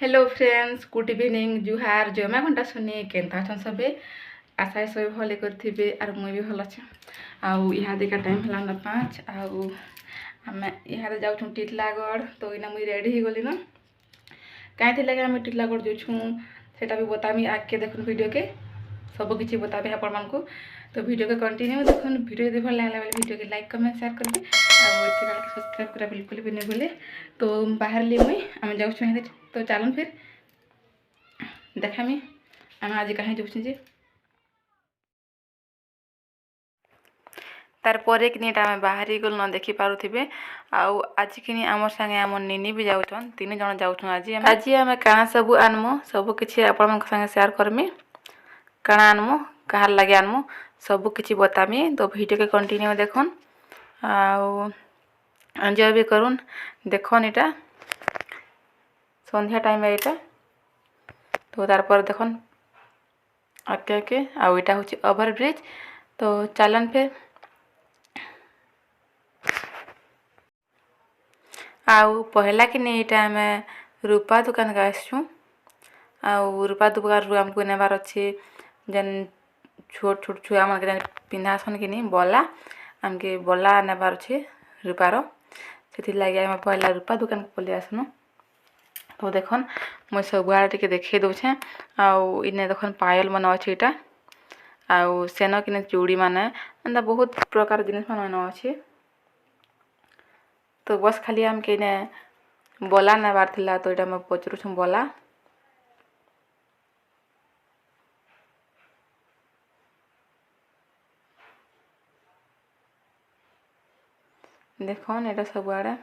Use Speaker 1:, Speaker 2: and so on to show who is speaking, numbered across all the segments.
Speaker 1: Hello friends, good evening, जुहार जमा घंटा सुनी केन्ता छन सबे। आशा है सब भले करथिबे आर मुई भी भल अच्छे। आउ यहाँ देखा टाइम हला ना 5 आउ हमें यहाँ जाऊ छु टिटलागढ़। तो इना मुई रेडी ही गली ना काहे थिला कि हम टिटलागढ़ जो छु सेटा भी बतामी आके देखुन वीडियो के सब किछि बताबे आपण मानकू। तो वीडियो के कंटिन्यू देखुन। वीडियो यदि भल लागला बेले वीडियो के लाइक कमेंट शेयर करबे और चैनल के सब्सक्राइब करा बिल्कुल भी नहीं भूले। तो बाहर लिए मुई हम जाऊ छु। तो चलन फिर देखामी आम आज कहीं जाऊँ जे तार परे कि आम बाहर गल न देखी पारे। आज कि आम संगे आम निनी भी जाऊन 3 जन जाऊँ। आज आम काଣା सब आनमु सब किसी आपण संगे शेयर करमी। काଣା आनमु कहार लगे आनमु सब किसी बतामी। तो वीडियो के कंटिन्यू देखुन आउ एंजॉय भी करुन। देखन इटा संध्या टाइम एटा। तो तार पर देखन आके आके आउ इटा होची ओवर ब्रिज। तो चलन फिर आउ पहला कि नहीं इटा हमें रूपा दुकान का आसछू। आउ रूपा दुकान रू हमको नेबार अच्छे जन छोट छोट छुआ मन के पिंधासन कि नहीं बला हमके बला नेबार अच्छे रूपार से लगे आम पहला रूपा दुकान को पलि आसनु। तो देखन मुझे सब आड़े टे देखे दूचे। आउ इने देखन पायल मन अच्छे इटा आउ सेन कि चूड़ी माने एंता बहुत प्रकार जिनिस मन अच्छे। तो बस खाली हम के बला नेबार थिला। तो इटा मैं पचरू छु बला देखन एटा सब आड़े।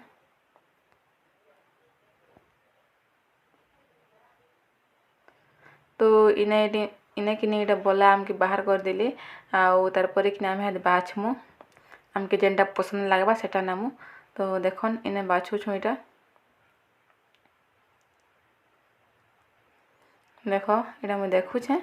Speaker 1: तो इने कि नहीं बला आमके बाहर कर देली आउ तार पर कि आम यहाँ बाछमु आमके जेनटा पसंद लगवा सेटा नामु। तो देखन इने बाछु छु इटा देख इटा मुझे देखुछे।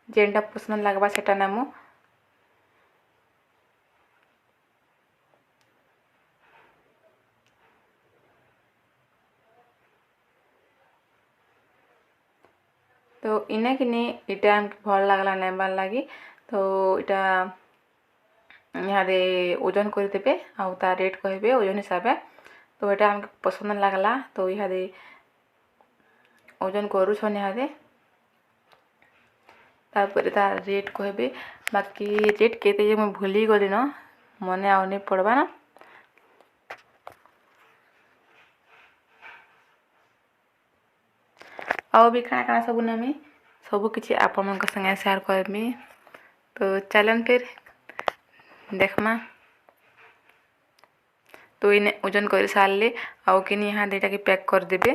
Speaker 1: जेनटा पसंद लगवा सेटा नामु। तो इने कि नहीं इटा आमके भल लगला नेबार लगी। तो इटा यहाँ दे ओजन कर देबे आउ ता रेट कहबे ओजन हिसाब। तो इटा आमके पसंद लगला। तो यहाँ दे ओजन करूछन यहाँ दे तापर तार रेट कहबे। बाकी रेट केते जे मैं भूली गली न मने आउ नहीं पड़वा ना। आउ भी काଣା काଣା सब नेमी सब किसी आपण मन संगे शेयर करमी। तो चलन फिर देखमा। तो इने ओजन कर सारले आउ कि यहाँ देटा के पैक कर देबे।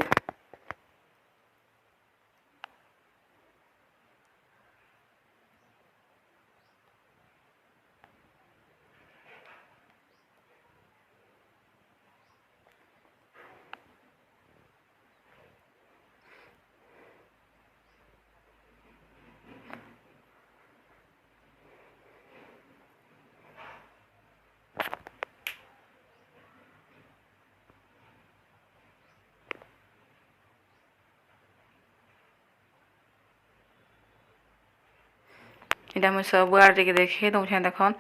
Speaker 1: इटा मुझे सब आड़े के देखे दूचे। देखन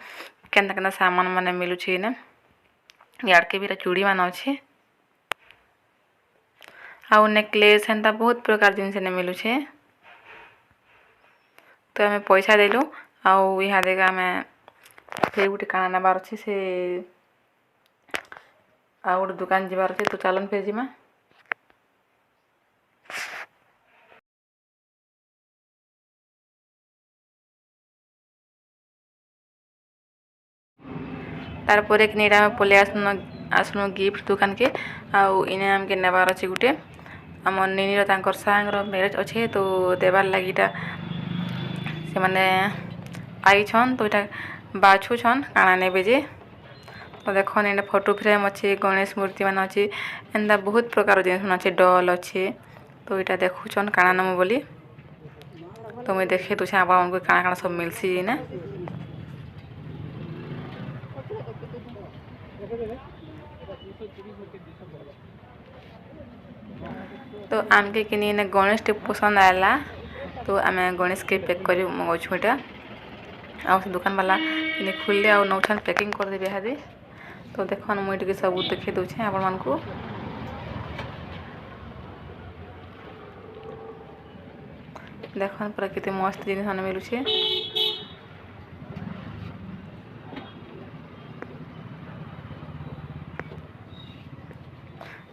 Speaker 1: केन्ता केन्ता सामान माने मिलुछे इने यार के भी चूड़ी मान अच्छे आउ नेकलेस एंता बहुत प्रकार जिनस ने मिलुछे। तो आम पैसा देलु आउ यहाँ देखा आम फिर गोटे काना नबार अच्छे से आउ गोटे दुकान जीवार अच्छे। तो चलन फिर जीमा। तार पर कि नहीं पलि आसनु गिफ्ट दुकान के आउ इने आमके नेबार अच्छे गोटे आम निनीर तांकर सांगर मैरेज अच्छे। तो देवार लगी से माने आईछन। तो इटा बाछुछन काଣା नेबे जे। तो देखन इने फोटो फ्रेम अच्छे गणेश मूर्ति मान अच्छे एंता बहुत प्रकार जिनिस मन अच्छे डल अच्छे। तो इटा देखुछन काଣା नमु बोली। तो मुझे देखे तुझे आप काଣା काଣା सब मिलसी ना। तो आमके किनी गणेश टे पसंद आला तो आम गणेश के पैक कर मगाऊँ यहाँ आ दुकान वाला कि खुलले आ नौछन पैकिंग करदेवे इहादे तो देखन मुझे सब देखे दूचे आपण मानकू देखन पूरा कितने मस्त जिनिस मिलूचे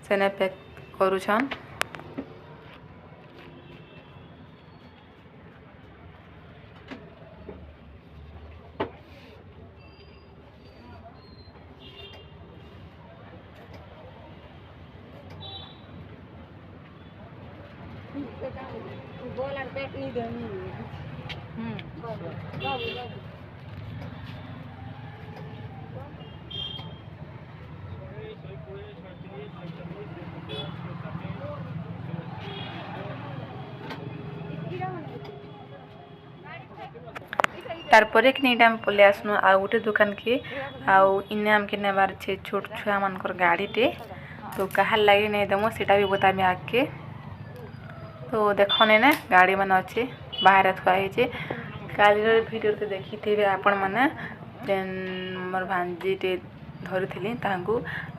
Speaker 1: सेने पैक करूछन तारपरे कि नहीं पलि आसनु आ गोटे दुकान के आउ इने आमके नेबार छे छोट छुआ मानकर गाड़ीटे तो कहार लगे नहीं देमो सेटा भी बतामी आगे तो देखने ना गाड़ी मान अच्छे बाहर थुआई काली भिडियो तो देखी थे आपण मैंने मोर भांजीटे धरी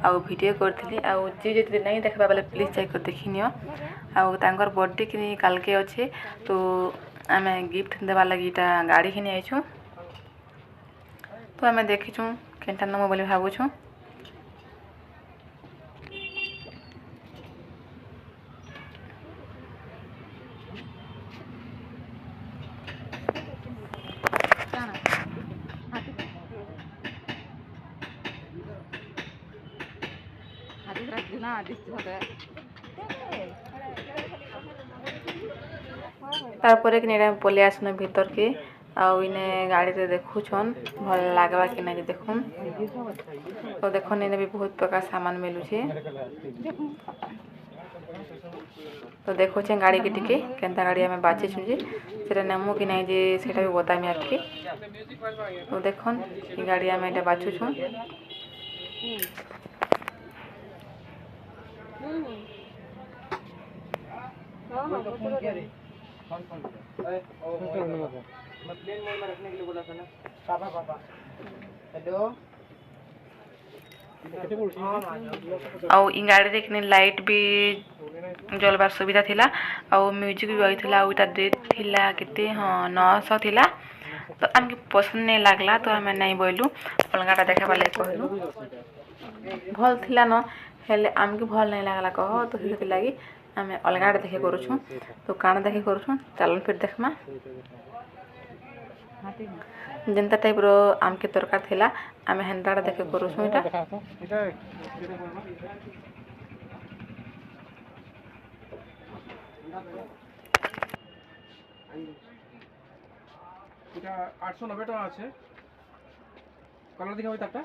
Speaker 1: आउ वीडियो करी आउ जी जो नहीं देखा बेले प्लीज जाकर देखी नियो आउ तांकर बर्थडे कि काल के अच्छे तो आम गिफ्ट देवार लगी इटा गाड़ी कि आईछू तो आम देखीचु केनटा नमो बोली भावुछु तारपरे कि पलि आसन भीतर के आउ इने गाड़ी रे देखुछन भल लागवा कि नहीं देखुन तो देखन इने भी बहुत प्रकार सामान मिलुछे तो देखो गाड़ी के टिके केनता गाड़ी आमे बाचे छुजे सेटा नेमु कि नहीं जे सेटा भी बतामी आके तो देखन ई गाड़ी आमे एटा बाछु छु आउ इ गाड़ी देखने लाइट भी जलबार सुविधा थिला आउ म्यूजिक भी आइथिला आउ इटा डेट थिला केते हां 900 थिला तो आमके पसंद नहीं लागला तो हमें नहीं बोलू अलगाटा देखा वाले कहलू भल थिला न हेले आमके भल नहीं लागला कह तो हेते लागी आम अलगाटा देखे करूछु तो काना देखे करूछु चलन फिर देखमा जेनता टाइप रो आमके दरकार थिला आम हेंदाटा देखे करूछु इटा
Speaker 2: এটা 890 টাকা আছে কালার দেখা হয় তারটা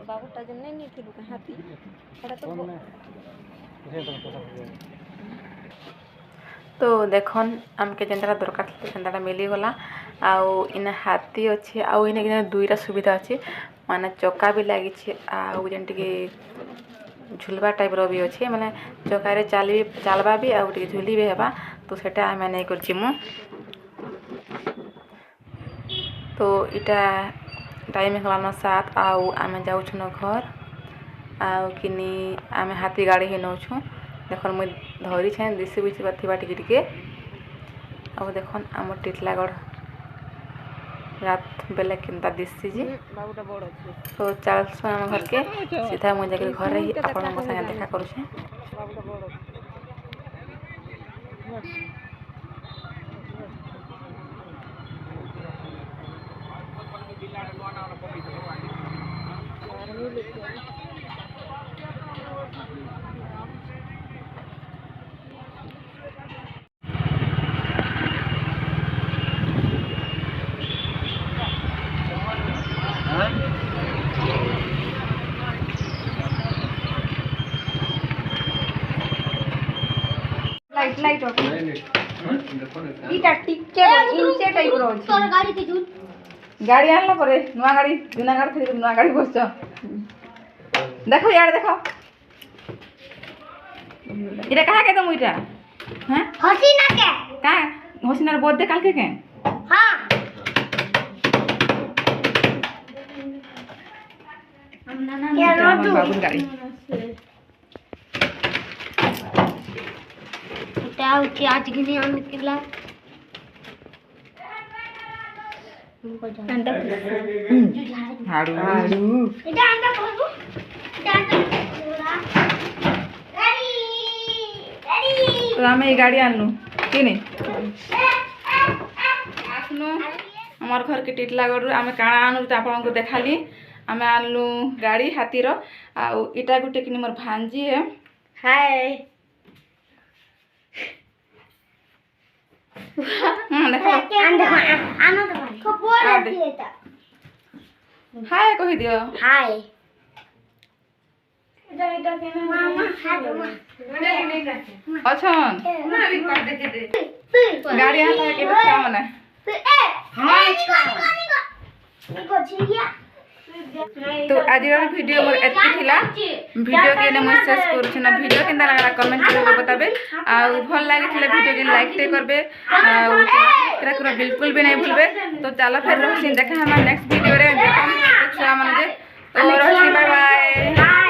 Speaker 3: बाबूटा जन नहीं थी हाथी
Speaker 1: तो देखन आमके जेनटा दरकार सेनटा मिली गला आउ इन हाथी अच्छे आउ इन दुईटा सुविधा अच्छे माने चक्का भी लगी आउ जेनटी के झुलवा टाइप रो भी अच्छे माने चक्का चलवा भी आउ झुली भी हेबा तो सेटा आम नहीं कर तो इटा टाइम होलान 7 आउ आम जाऊन घर आउ किनी आम हाथी गाड़ी ही नौछुँ देखन मुई धरी छे दिशी बिची थी टिके अब देखन आम टिटलागढ़ रात बेले केनता दिशी जी
Speaker 3: बाबूटा बड़ अछि
Speaker 1: तो चलसु आम घर के सीधा मुझे जाकर घर ही आपण मो संगे देखा करूछे।
Speaker 3: बाबूटा बड़ अछि लाइट लाइट इटा टिके इंचे टाइप रो अछि तोर गाड़ी के जून
Speaker 1: गाड़ी आनला परे नुआ गाड़ी जुना गाड़ी थी नुआ गाड़ी बसछ देखो यार देखो इटा कहा के तुम इटा हैं
Speaker 3: हसीना के
Speaker 1: का होसिनार बर्थडे काल के
Speaker 3: हां
Speaker 1: बाबू गाड़ी
Speaker 3: उठाओ कि आज के लिए हम निकला अंडा
Speaker 1: हाडू हाडू
Speaker 3: इटा अंडा बाबू इटा अंडा रेडी
Speaker 1: तो आम ये गाड़ी आनलु कि नहीं आसनु हमार घर के टिटलागढ़ आम काଣା आनु तो आपन को देखाली आम आनलु गाड़ी हाथीर आउ इटा गुटे कि मोर भांजी है
Speaker 3: हाय
Speaker 1: देखो
Speaker 3: आनो तो खबर आती है ता
Speaker 1: हाय कहि दियो
Speaker 3: हाय इटा के मामा हाथ
Speaker 1: अछन गाड़ी आनला के काम ना तो आज वीडियो मोर एतकी थिला वीडियो के ने शेष करू ना वीडियो केनता लागला कमेंट करके बताबे आ भल लागे थिला वीडियो के लाइक टे करबे आ सब्सक्राइब करो बिल्कुल भी नहीं भूलबे। तो चलो फिर रहसिन देखा हम नेक्स्ट वीडियो रे देखम छुआ माने जे तो रहसी बाय बाय।